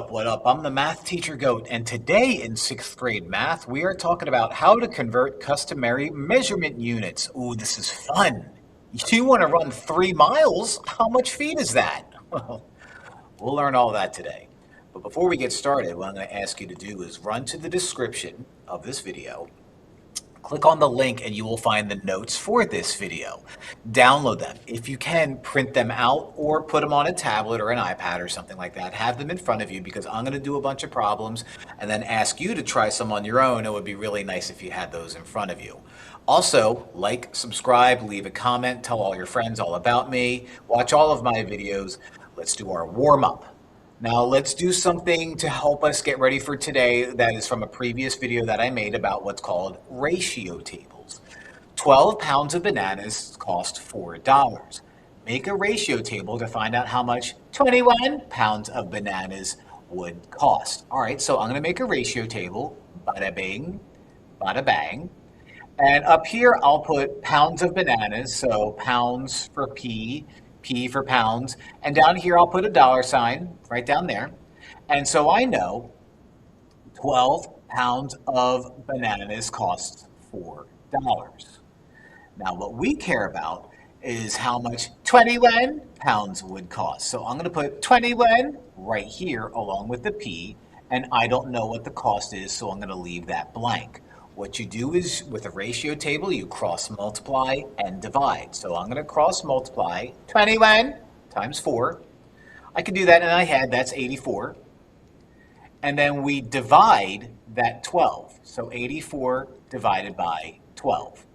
up, what up? I'm the math teacher Goat, and today in 6th grade math, we are talking about how to convert customary measurement units. Ooh, this is fun. You want to run 3 miles? How much feet is that? Well, we'll learn all that today. But before we get started, what I'm going to ask you to do is run to the description of this video. Click on the link and you will find the notes for this video. Download them. If you can, print them out or put them on a tablet or an iPad or something like that. Have them in front of you because I'm going to do a bunch of problems and then ask you to try some on your own. It would be really nice if you had those in front of you. Also, like, subscribe, leave a comment, tell all your friends all about me. Watch all of my videos. Let's do our warm-up. Now let's do something to help us get ready for today that is from a previous video that I made about what's called ratio tables. 12 pounds of bananas cost $4. Make a ratio table to find out how much 21 pounds of bananas would cost. All right, so I'm going to make a ratio table. Bada bing, bada bang. And up here I'll put pounds of bananas, so pounds for P for pounds, and down here I'll put a dollar sign right down there. And so I know 12 pounds of bananas costs $4. Now what we care about is how much 21 pounds would cost. So I'm going to put 21 right here along with the P, and I don't know what the cost is, so I'm going to leave that blank. What you do is, with a ratio table, you cross multiply and divide. So I'm going to cross multiply 21 times 4. I can do that in my head. That's 84. And then we divide that 12. So 84 divided by 12.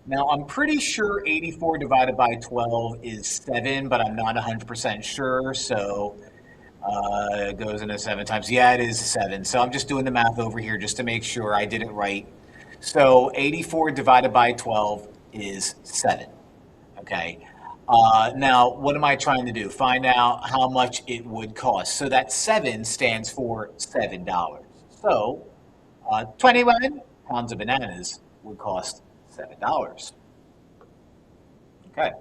Now, I'm pretty sure 84 divided by 12 is 7, but I'm not 100% sure. So it goes into 7 times. Yeah, it is 7. So I'm just doing the math over here just to make sure I did it right. So 84 divided by 12 is 7. Okay. Now, what am I trying to do? Find out how much it would cost. So that 7 stands for $7. So 21 pounds of bananas would cost $7. Okay.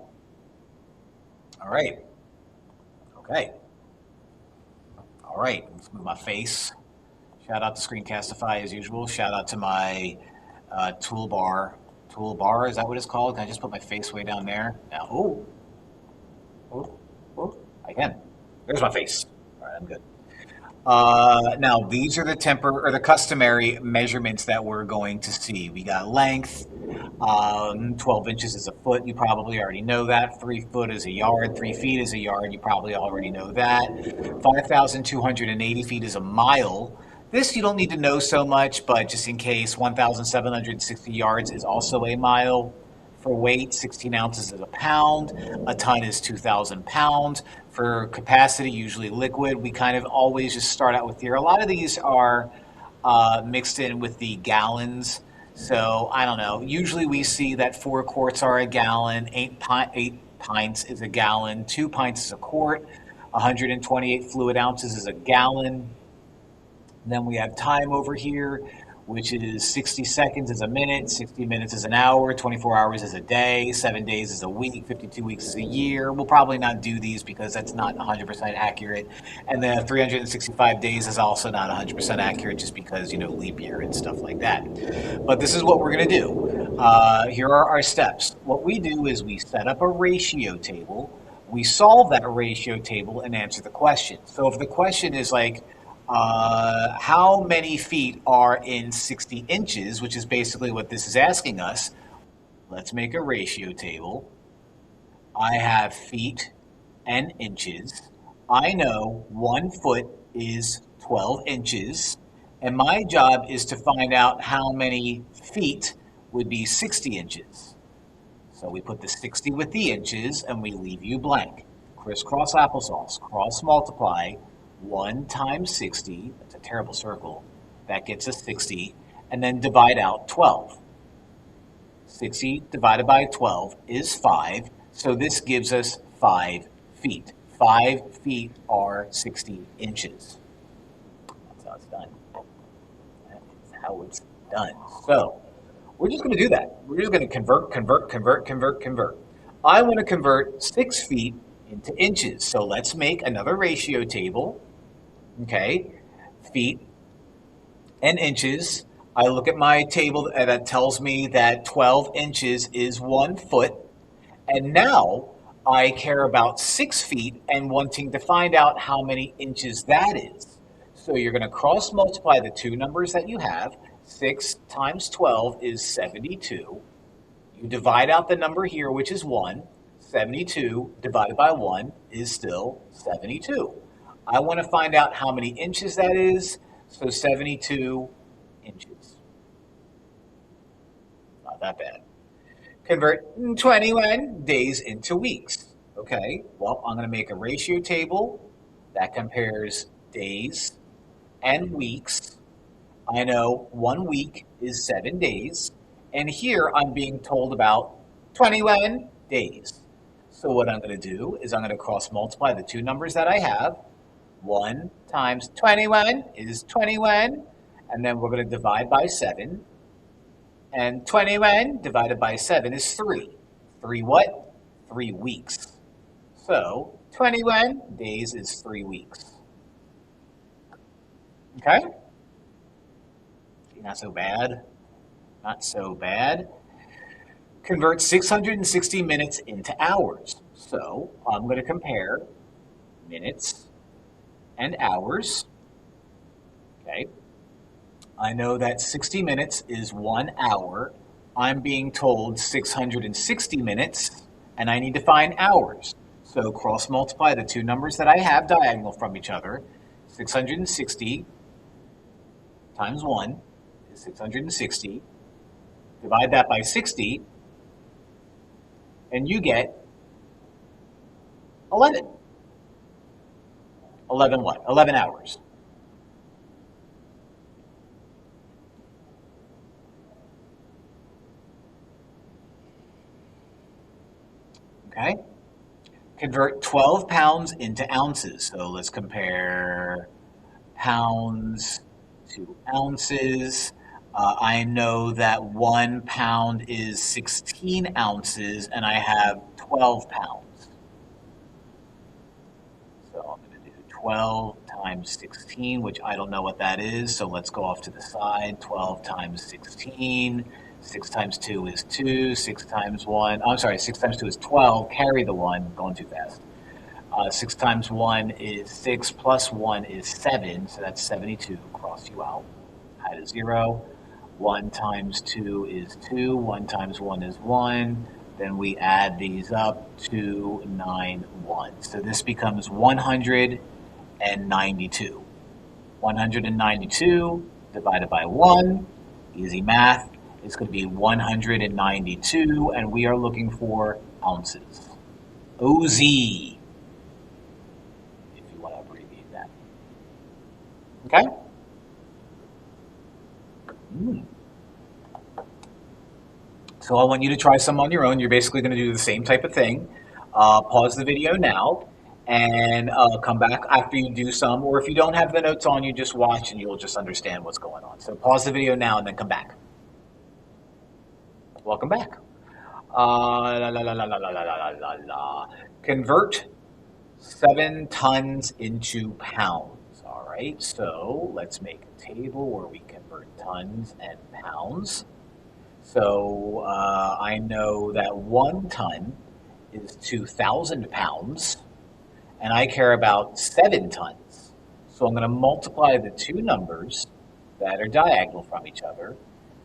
All right. Okay. All right, let's move my face. Shout out to Screencastify as usual. Shout out to my toolbar. Toolbar, is that what it's called? Can I just put my face way down there? Now, I can. There's my face. All right, I'm good. Now, these are the customary measurements that we're going to see. We got length. 12 inches is a foot. You probably already know that. 3 foot is a yard. 3 feet is a yard. You probably already know that. 5,280 feet is a mile. This you don't need to know so much, but just in case, 1,760 yards is also a mile. For weight, 16 ounces is a pound. A ton is 2,000 pounds. For capacity, usually liquid, we kind of always just start out with here. A lot of these are mixed in with the gallons. So I don't know. Usually we see that 4 quarts are a gallon, 8 pints is a gallon, 2 pints is a quart, 128 fluid ounces is a gallon. Then we have time over here, which is 60 seconds is a minute, 60 minutes is an hour, 24 hours is a day, 7 days is a week, 52 weeks is a year. We'll probably not do these because that's not 100% accurate. And then 365 days is also not 100% accurate just because, leap year and stuff like that. But this is what we're going to do. Here are our steps. What we do is we set up a ratio table. We solve that ratio table and answer the question. So if the question is like, how many feet are in 60 inches, which is basically what this is asking us. Let's make a ratio table. I have feet and inches. I know 1 foot is 12 inches, and my job is to find out how many feet would be 60 inches. So we put the 60 with the inches, and we leave you blank. Crisscross applesauce, cross multiply. 1 times 60, that's a terrible circle, that gets us 60, and then divide out 12. 60 divided by 12 is 5, so this gives us 5 feet. 5 feet are 60 inches. That's how it's done. That's how it's done. So, we're just going to do that. We're just going to convert. I want to convert 6 feet into inches. So let's make another ratio table. Okay, feet and inches. I look at my table that tells me that 12 inches is 1 foot. And now I care about 6 feet and wanting to find out how many inches that is. So you're going to cross multiply the two numbers that you have. 6 times 12 is 72. You divide out the number here, which is 1. 72 divided by 1 is still 72. I want to find out how many inches that is. So 72 inches. Not that bad. Convert 21 days into weeks. Okay, well, I'm going to make a ratio table that compares days and weeks. I know 1 week is 7 days, and here I'm being told about 21 days. So what I'm going to do is I'm going to cross multiply the two numbers that I have. 1 times 21 is 21, and then we're going to divide by 7. And 21 divided by 7 is 3. 3 what? 3 weeks. So 21 days is 3 weeks. Okay? Not so bad. Not so bad. Convert 660 minutes into hours. So I'm going to compare minutes and hours. Okay? I know that 60 minutes is 1 hour. I'm being told 660 minutes, and I need to find hours. So cross multiply the two numbers that I have diagonal from each other. 660 times 1 is 660. Divide that by 60, and you get 11. 11 what? 11 hours. Okay? Convert 12 pounds into ounces. So let's compare pounds to ounces. I know that 1 pound is 16 ounces, and I have 12 pounds. So I'm going to do 12 times 16, which I don't know what that is. So let's go off to the side. 12 times 16. 6 times 2 is 2. 6 times 1, I'm sorry, 6 times 2 is 12. Carry the 1, going too fast. 6 times 1 is 6, plus 1 is 7, so that's 72. Cross you out. Add a 0. 1 times 2 is 2. 1 times 1 is 1. Then we add these up. 2, 9, 1. So this becomes 192. 192 divided by 1, easy math, is going to be 192, and we are looking for ounces. OZ, if you want to abbreviate that. Okay? So I want you to try some on your own. You're basically going to do the same type of thing. Pause the video now and come back after you do some, or if you don't have the notes on, you just watch and you'll just understand what's going on. So pause the video now and then come back. Welcome back. Convert 7 tons into pounds. All right, so let's make a table where we convert tons and pounds. So I know that 1 ton is 2,000 pounds, and I care about 7 tons. So I'm going to multiply the two numbers that are diagonal from each other.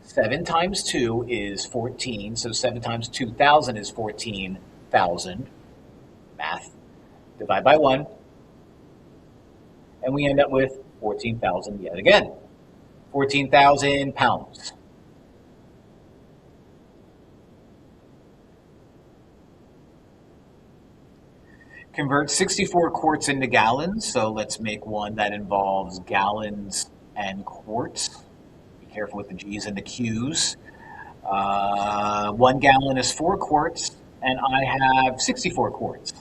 7 times 2 is 14, so 7 times 2,000 is 14,000. Math. Divide by 1, and we end up with 14,000 yet again. 14,000 pounds. Convert 64 quarts into gallons, so let's make one that involves gallons and quarts. Careful with the G's and the Q's. 1 gallon is 4 quarts, and I have 64 quarts.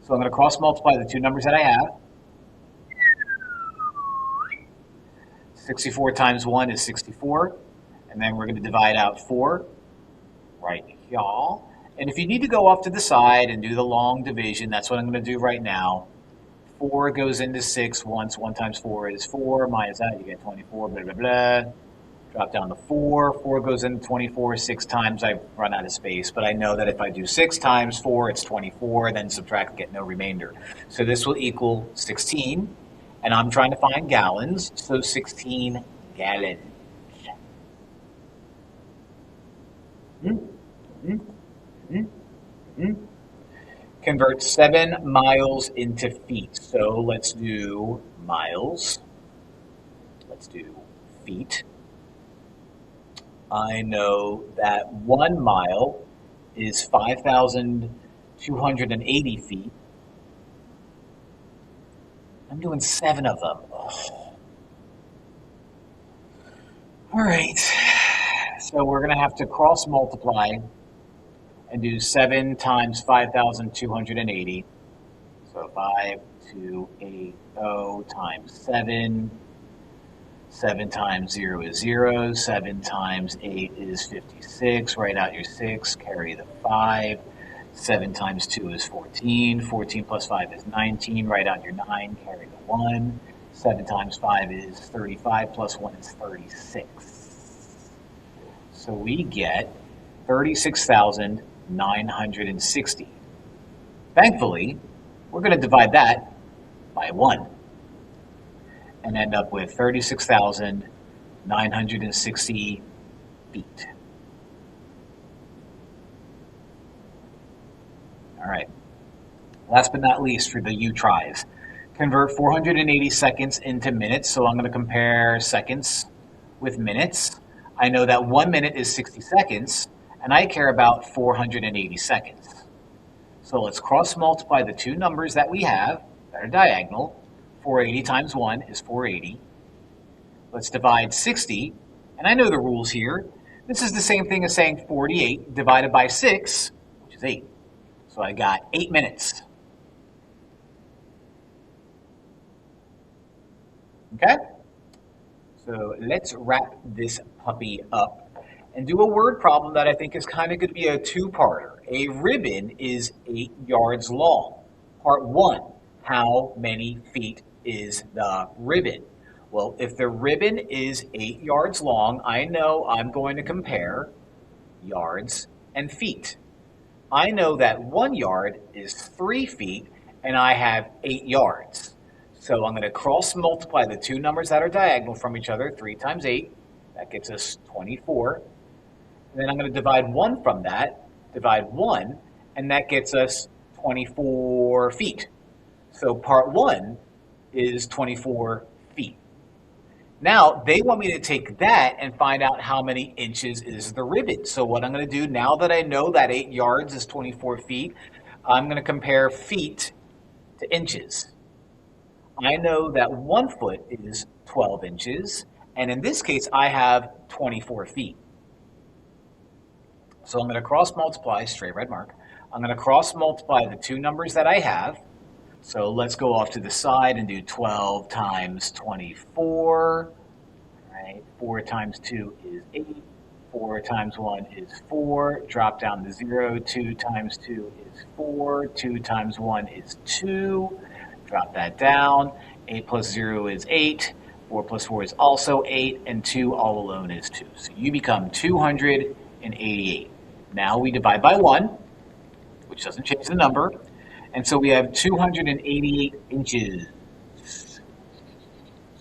So I'm going to cross multiply the two numbers that I have. 64 times 1 is 64, and then we're going to divide out 4 right here. And if you need to go off to the side and do the long division, that's what I'm going to do right now. 4 goes into 6 once. 1 times 4 is 4. Minus that, you get 24, blah, blah, blah. Drop down to 4. 4 goes into 24 6 times. I run out of space, but I know that if I do 6 times 4, it's 24, then subtract, get no remainder. So this will equal 16, and I'm trying to find gallons, so 16 gallons. Convert 7 miles into feet. So let's do miles. Let's do feet. I know that 1 mile is 5,280 feet. I'm doing 7 of them. Oh. All right. So we're going to have to cross multiply and do 7 times 5,280. So 5280 times 7. 7 times 0 is 0. 7 times 8 is 56. Write out your 6. Carry the 5. 7 times 2 is 14. 14 plus 5 is 19. Write out your 9. Carry the 1. 7 times 5 is 35. Plus 1 is 36. So we get 36,960. Thankfully, we're going to divide that by 1 and end up with 36,960 feet. All right. Last but not least for the U tries. Convert 480 seconds into minutes. So I'm going to compare seconds with minutes. I know that 1 minute is 60 seconds, and I care about 480 seconds. So let's cross multiply the two numbers that we have that are diagonal. 480 times 1 is 480. Let's divide 60, and I know the rules here. This is the same thing as saying 48 divided by 6, which is 8. So I got 8 minutes. Okay? So let's wrap this puppy up and do a word problem that I think is kind of going to be a two-parter. A ribbon is 8 yards long. Part 1, how many feet is the ribbon? Well, if the ribbon is 8 yards long, I know I'm going to compare yards and feet. I know that 1 yard is 3 feet, and I have 8 yards. So I'm going to cross multiply the two numbers that are diagonal from each other. 3 times 8, that gets us 24. And then I'm going to divide 1 from that, divide 1, and that gets us 24 feet. So part 1 is 24 feet. Now, they want me to take that and find out how many inches is the ribbon. So what I'm going to do, now that I know that 8 yards is 24 feet, I'm going to compare feet to inches. I know that 1 foot is 12 inches, and in this case, I have 24 feet. So I'm going to cross multiply, straight red mark. I'm going to cross multiply the two numbers that I have. So let's go off to the side and do 12 times 24. Right? 4 times 2 is 8. 4 times 1 is 4. Drop down to 0. 2 times 2 is 4. 2 times 1 is 2. Drop that down. 8 plus 0 is 8. 4 plus 4 is also 8. And 2 all alone is 2. So you become 288. Now we divide by 1, which doesn't change the number. And so we have 288 inches.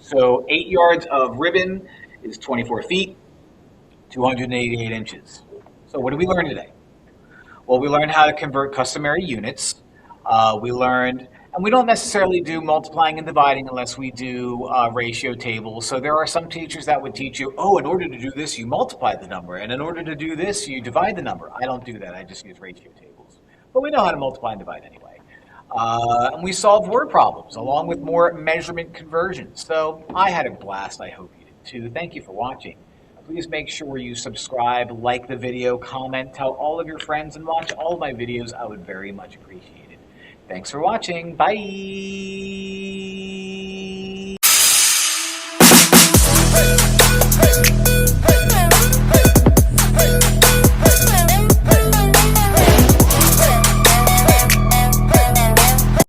So 8 yards of ribbon is 24 feet, 288 inches. So what did we learn today? Well, we learned how to convert customary units. We learned, and we don't necessarily do multiplying and dividing unless we do ratio tables. So there are some teachers that would teach you, oh, in order to do this, you multiply the number. And in order to do this, you divide the number. I don't do that. I just use ratio tables. But we know how to multiply and divide anyway. And we solved word problems along with more measurement conversions. So I had a blast. I hope you did too. Thank you for watching. Please make sure you subscribe, like the video, comment, tell all of your friends, and watch all of my videos. I would very much appreciate it. Thanks for watching. Bye.